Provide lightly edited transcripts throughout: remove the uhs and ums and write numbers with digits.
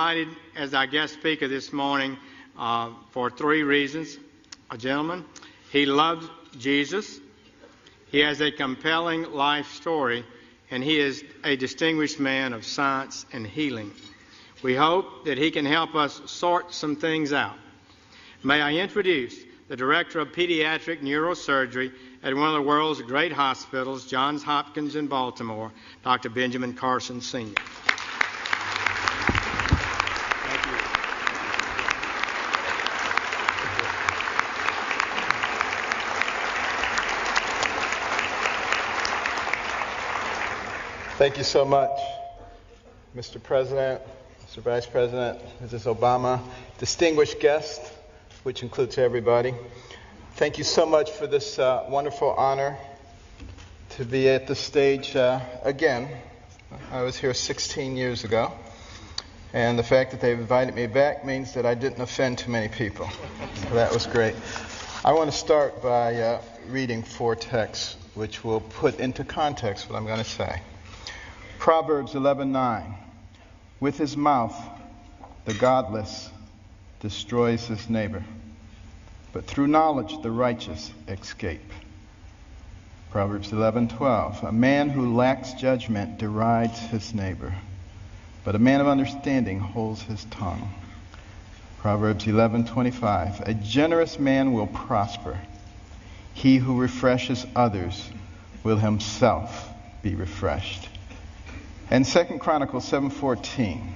invited as our guest speaker this morning for three reasons. A gentleman, he loves Jesus, he has a compelling life story, and he is a distinguished man of science and healing. We hope that he can help us sort some things out. May I introduce the Director of Pediatric Neurosurgery at one of the world's great hospitals, Johns Hopkins in Baltimore, Dr. Benjamin Carson, Sr. Thank you so much, Mr. President, Mr. Vice President, Mrs. Obama, distinguished guests, which includes everybody. Thank you so much for this wonderful honor to be at the stage again. I was here 16 years ago, and the fact that they've invited me back means that I didn't offend too many people. So that was great. I want to start by reading four texts, which will put into context what I'm going to say. Proverbs 11:9. With his mouth, the godless destroys his neighbor, but through knowledge the righteous escape. Proverbs 11:12. A man who lacks judgment derides his neighbor, but a man of understanding holds his tongue. Proverbs 11:25. A generous man will prosper. He who refreshes others will himself be refreshed. And 2 Chronicles 7:14,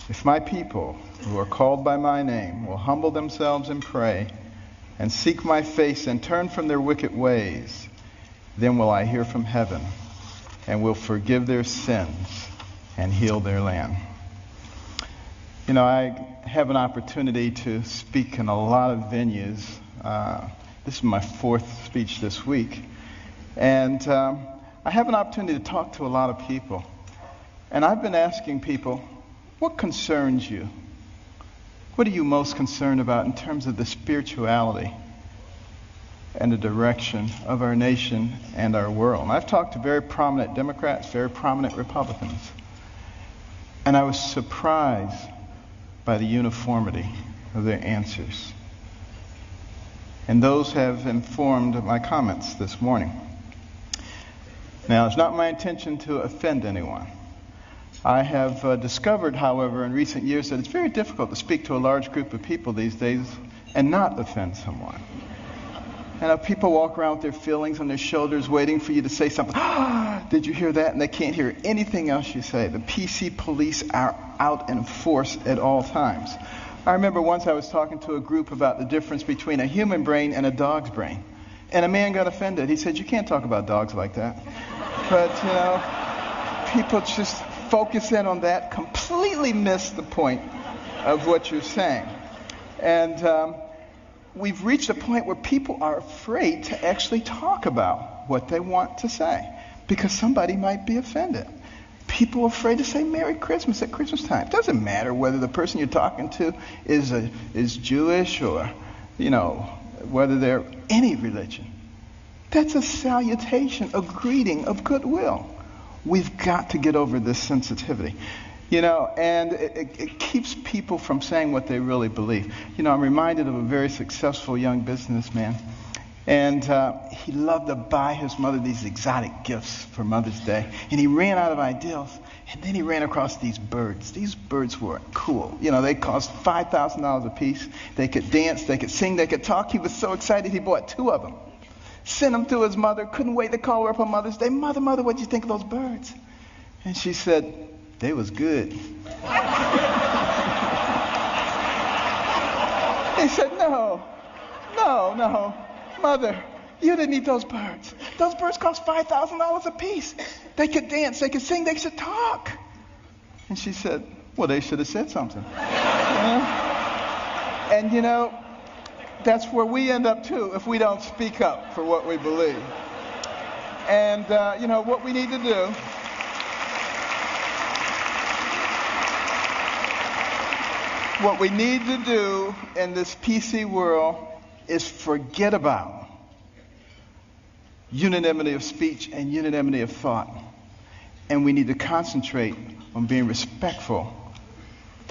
if my people who are called by my name will humble themselves and pray and seek my face and turn from their wicked ways, then will I hear from heaven and will forgive their sins and heal their land. You know, I have an opportunity to speak in a lot of venues. This is my fourth speech this week. And I have an opportunity to talk to a lot of people. And I've been asking people, what concerns you? What are you most concerned about in terms of the spirituality and the direction of our nation and our world? And I've talked to very prominent Democrats, very prominent Republicans. And I was surprised by the uniformity of their answers. And those have informed my comments this morning. Now, it's not my intention to offend anyone. I have discovered, however, in recent years that it's very difficult to speak to a large group of people these days and not offend someone. And people walk around with their feelings on their shoulders waiting for you to say something. Did you hear that? And they can't hear anything else you say. The PC police are out in force at all times. I remember once I was talking to a group about the difference between a human brain and a dog's brain. And a man got offended. He said, you can't talk about dogs like that. But, you know, people just focus in on that, completely miss the point of what you're saying. And we've reached a point where people are afraid to actually talk about what they want to say because somebody might be offended. People are afraid to say Merry Christmas at Christmas time. It doesn't matter whether the person you're talking to is Jewish or, you know, whether they're any religion. That's a salutation, a greeting of goodwill. We've got to get over this sensitivity, you know, and it keeps people from saying what they really believe. You know, I'm reminded of a very successful young businessman, and he loved to buy his mother these exotic gifts for Mother's Day, and he ran out of ideas, and then he ran across these birds. These birds were cool. You know, they cost $5,000 a piece. They could dance, they could sing, they could talk. He was so excited he bought two of them. Sent them to his mother, couldn't wait to call her up on Mother's Day. Mother, what'd you think of those birds? And she said, they was good. He said, no, Mother, you didn't eat those birds. Those birds cost $5,000 a piece. They could dance, they could sing, they could talk. And she said, well, they should have said something. And you know, that's where we end up too if we don't speak up for what we believe. And you know what we need to do. What we need to do in this PC world is forget about unanimity of speech and unanimity of thought. And we need to concentrate on being respectful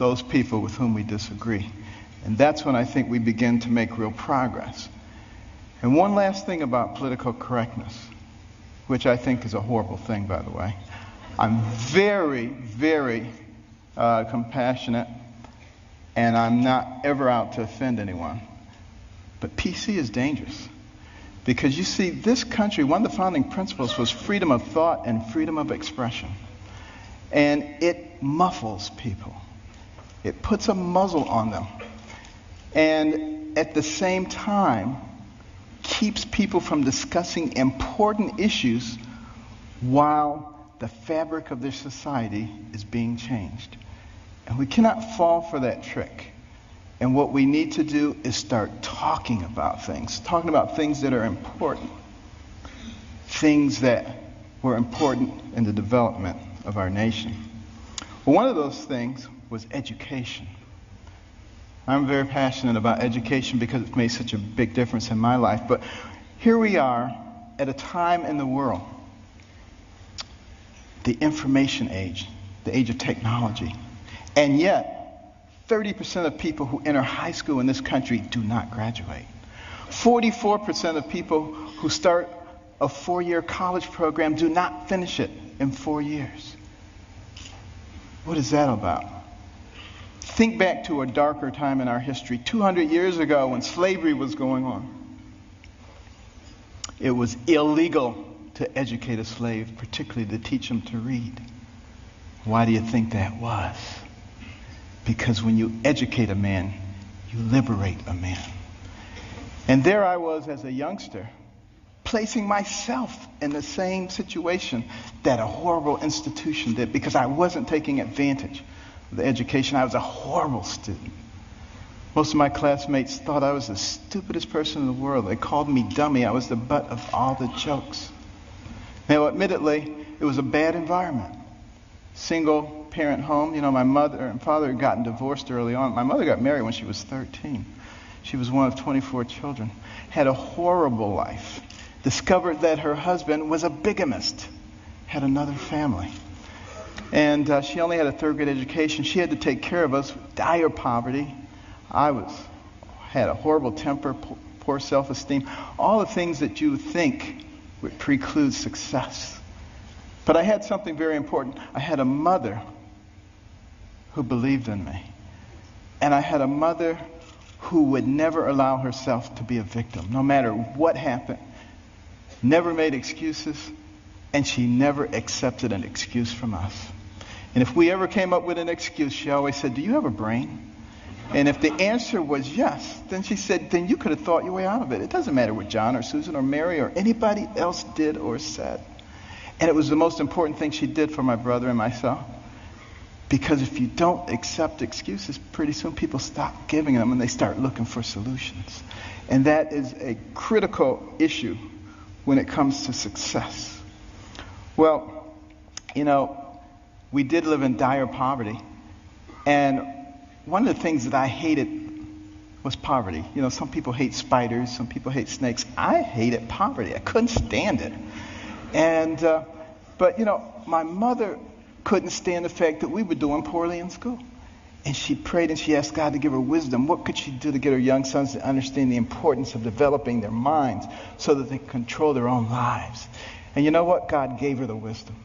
those people with whom we disagree. And that's when I think we begin to make real progress. And one last thing about political correctness, which I think is a horrible thing, by the way. I'm very, very compassionate, and I'm not ever out to offend anyone. But PC is dangerous. Because you see, this country, one of the founding principles was freedom of thought and freedom of expression. And it muffles people. It puts a muzzle on them. And at the same time, keeps people from discussing important issues while the fabric of their society is being changed. And we cannot fall for that trick. And what we need to do is start talking about things that are important, things that were important in the development of our nation. Well, one of those things was education. I'm very passionate about education because it's made such a big difference in my life. But here we are at a time in the world, the information age, the age of technology. And yet, 30% of people who enter high school in this country do not graduate. 44% of people who start a 4-year college program do not finish it in 4 years. What is that about? Think back to a darker time in our history, 200 years ago when slavery was going on. It was illegal to educate a slave, particularly to teach him to read. Why do you think that was? Because when you educate a man, you liberate a man. And there I was as a youngster, placing myself in the same situation that a horrible institution did because I wasn't taking advantage of the education. I was a horrible student. Most of my classmates thought I was the stupidest person in the world. They called me dummy. I was the butt of all the jokes. Now, admittedly, it was a bad environment. Single parent home. You know, my mother and father had gotten divorced early on. My mother got married when she was 13. She was one of 24 children. Had a horrible life. Discovered that her husband was a bigamist. Had another family. And she only had a third grade education. She had to take care of us. Dire poverty. Had a horrible temper, poor self-esteem. All the things that you would think would preclude success. But I had something very important. I had a mother who believed in me. And I had a mother who would never allow herself to be a victim, no matter what happened. Never made excuses, and she never accepted an excuse from us. And if we ever came up with an excuse, she always said, "Do you have a brain?" And if the answer was yes, then she said, then you could have thought your way out of it. It doesn't matter what John or Susan or Mary or anybody else did or said. And it was the most important thing she did for my brother and myself. Because if you don't accept excuses, pretty soon people stop giving them and they start looking for solutions. And that is a critical issue when it comes to success. Well, you know, we did live in dire poverty. And one of the things that I hated was poverty. You know, some people hate spiders, some people hate snakes. I hated poverty. I couldn't stand it. And, but you know, my mother couldn't stand the fact that we were doing poorly in school. And she prayed and she asked God to give her wisdom. What could she do to get her young sons to understand the importance of developing their minds so that they can control their own lives? And you know what? God gave her the wisdom,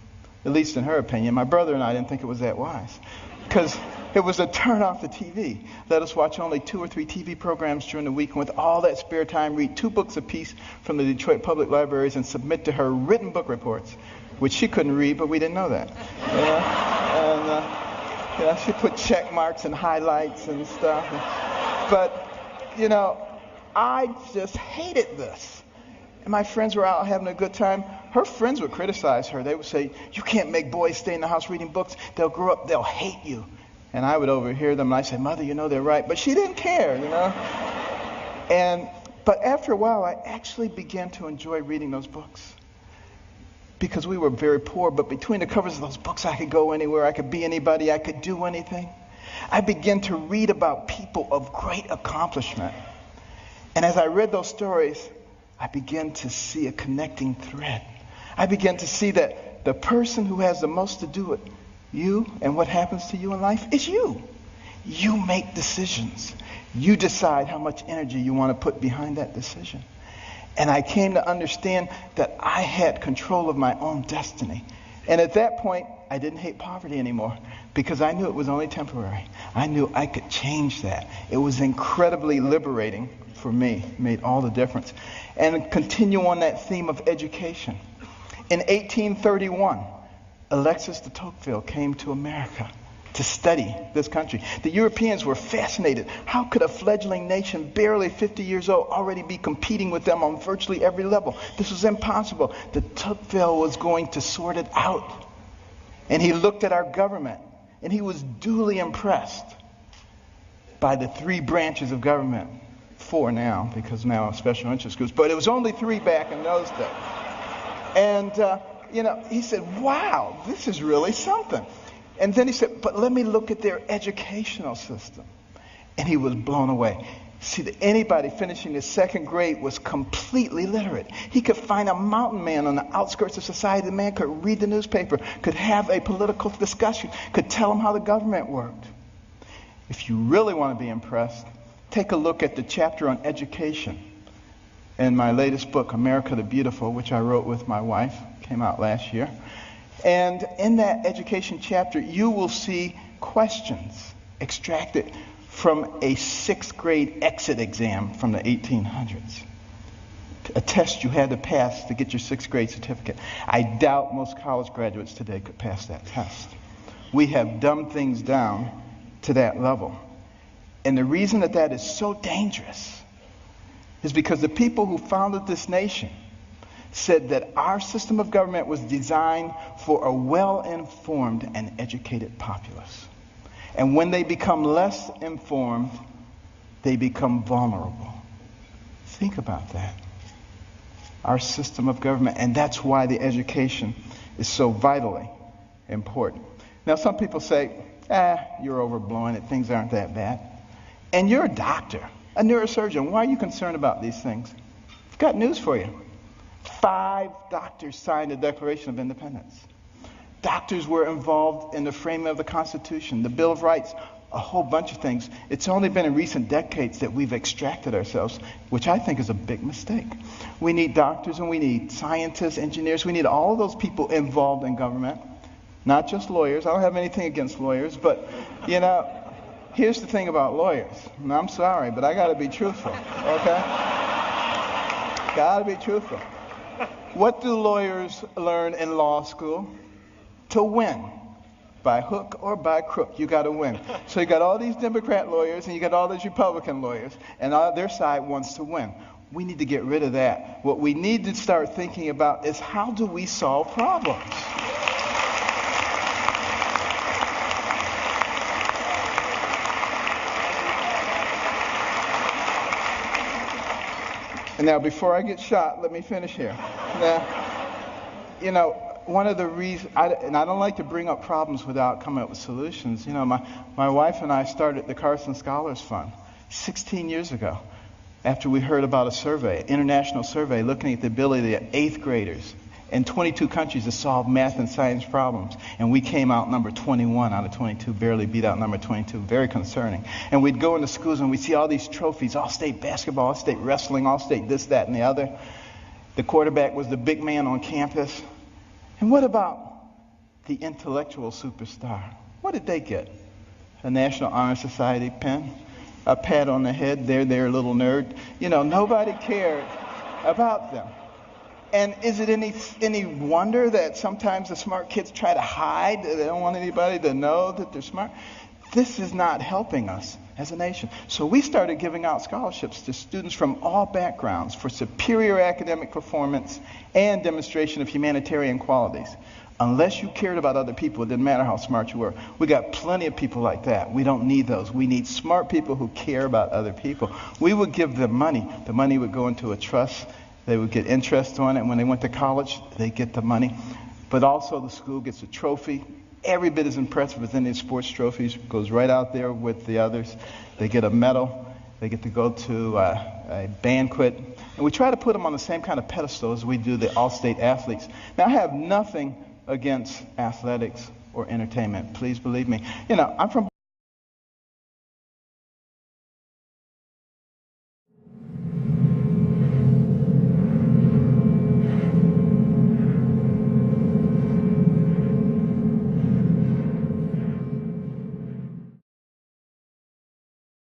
at least in her opinion. My brother and I didn't think it was that wise because it was to turn off the TV. Let us watch only 2 or 3 TV programs during the week, and with all that spare time, read 2 books apiece from the Detroit Public Libraries and submit to her written book reports, which she couldn't read, but we didn't know that. And she put check marks and highlights and stuff. But, you know, I just hated this. And my friends were out having a good time. Her friends would criticize her. They would say, "You can't make boys stay in the house reading books. They'll grow up, they'll hate you." And I would overhear them, and I'd say, "Mother, you know they're right." But she didn't care, you know. But after a while, I actually began to enjoy reading those books. Because we were very poor, but between the covers of those books, I could go anywhere, I could be anybody, I could do anything. I began to read about people of great accomplishment. And as I read those stories, I began to see a connecting thread. I began to see that the person who has the most to do with you and what happens to you in life is you. You make decisions. You decide how much energy you want to put behind that decision. And I came to understand that I had control of my own destiny. And at that point, I didn't hate poverty anymore because I knew it was only temporary. I knew I could change that. It was incredibly liberating for me. It made all the difference. And continue on that theme of education. In 1831, Alexis de Tocqueville came to America to study this country. The Europeans were fascinated. How could a fledgling nation, barely 50 years old, already be competing with them on virtually every level? This was impossible. De Tocqueville was going to sort it out. And he looked at our government, and he was duly impressed by the 3 branches of government. 4 now, because now special interest groups. But it was only 3 back in those days. And, he said, wow, this is really something. And then he said, but let me look at their educational system. And he was blown away. See, that anybody finishing the 2nd grade was completely literate. He could find a mountain man on the outskirts of society. The man could read the newspaper, could have a political discussion, could tell him how the government worked. If you really want to be impressed, take a look at the chapter on education in my latest book, America the Beautiful, which I wrote with my wife. Came out last year. And in that education chapter, you will see questions extracted from a 6th grade exit exam from the 1800s. A test you had to pass to get your 6th grade certificate. I doubt most college graduates today could pass that test. We have dumbed things down to that level. And the reason that is so dangerous is because the people who founded this nation said that our system of government was designed for a well-informed and educated populace. And when they become less informed, they become vulnerable. Think about that. Our system of government, and that's why the education is so vitally important. Now, some people say, you're overblowing it, things aren't that bad. And you're a doctor, a neurosurgeon. Why are you concerned about these things? I've got news for you. 5 doctors signed the Declaration of Independence. Doctors were involved in the framing of the Constitution, the Bill of Rights, a whole bunch of things. It's only been in recent decades that we've extracted ourselves, which I think is a big mistake. We need doctors and we need scientists, engineers. We need all of those people involved in government, not just lawyers. I don't have anything against lawyers, but, here's the thing about lawyers. And I'm sorry, but I got to be truthful, okay? Got to be truthful. What do lawyers learn in law school? To win. By hook or by crook, you got to win. So you got all these Democrat lawyers and you got all these Republican lawyers, and their side wants to win. We need to get rid of that. What we need to start thinking about is how do we solve problems? And now, before I get shot, let me finish here. Now, one of the reasons, and I don't like to bring up problems without coming up with solutions. My wife and I started the Carson Scholars Fund 16 years ago after we heard about a survey, an international survey, looking at the ability of 8th graders in 22 countries to solve math and science problems. And we came out number 21 out of 22, barely beat out number 22. Very concerning. And we'd go into schools and we'd see all these trophies, all-state basketball, all-state wrestling, all-state this, that, and the other. The quarterback was the big man on campus. And what about the intellectual superstar? What did they get? A National Honor Society pin? A pat on the head, they're little nerd. Nobody cared about them. And is it any wonder that sometimes the smart kids try to hide? They don't want anybody to know that they're smart. This is not helping us as a nation. So we started giving out scholarships to students from all backgrounds for superior academic performance and demonstration of humanitarian qualities. Unless you cared about other people, it didn't matter how smart you were. We got plenty of people like that. We don't need those. We need smart people who care about other people. We would give them money. The money would go into a trust. They would get interest on it. When they went to college, they get the money. But also the school gets a trophy. Every bit as impressive as any sports trophies. Goes right out there with the others. They get a medal. They get to go to a banquet. And we try to put them on the same kind of pedestal as we do the all-state athletes. Now, I have nothing against athletics or entertainment. Please believe me. I'm from